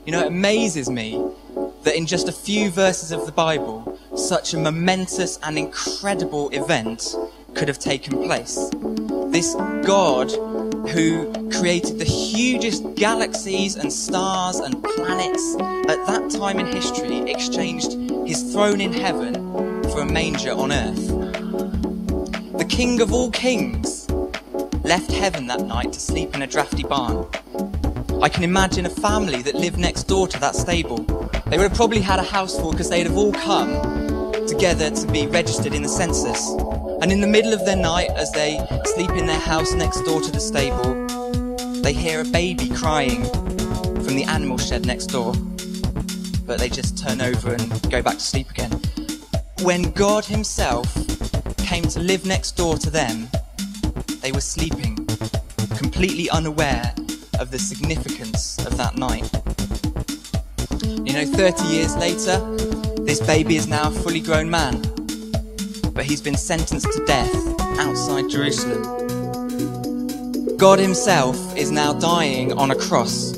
You know, it amazes me that in just a few verses of the Bible, such a momentous and incredible event could have taken place. This God who created the hugest galaxies and stars and planets at that time in history exchanged his throne in heaven for a manger on earth. The King of all kings left heaven that night to sleep in a drafty barn. I can imagine a family that lived next door to that stable. They would have probably had a house full because they'd have all come together to be registered in the census. And in the middle of their night, as they sleep in their house next door to the stable, they hear a baby crying from the animal shed next door. But they just turn over and go back to sleep again. When God himself came to live next door to them, they were sleeping, completely unaware of the significance of that night. You know, 30 years later, this baby is now a fully grown man, but he's been sentenced to death outside Jerusalem. God himself is now dying on a cross,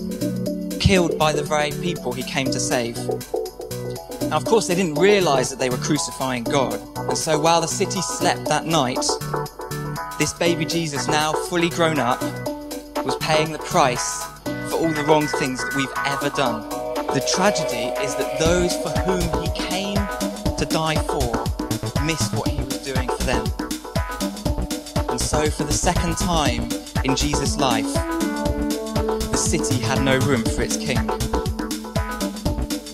killed by the very people he came to save. Now, of course, they didn't realise that they were crucifying God, and so while the city slept that night, this baby Jesus, now fully grown up, was paying the price for all the wrong things that we've ever done. The tragedy is that those for whom he came to die for missed what he was doing for them. And so for the second time in Jesus' life, the city had no room for its king.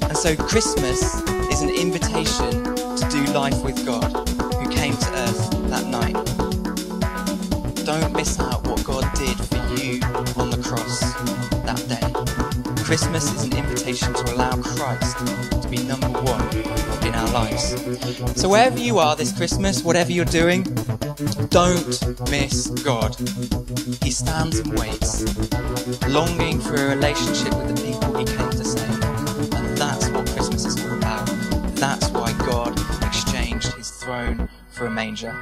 And so Christmas is an invitation to do life with God, who came to earth that night. Don't miss out what God did for you on the cross that day. Christmas is an invitation to allow Christ to be number one in our lives. So wherever you are this Christmas, whatever you're doing, don't miss God. He stands and waits, longing for a relationship with the people he came to save. And that's what Christmas is all about. That's why God exchanged his throne for a manger.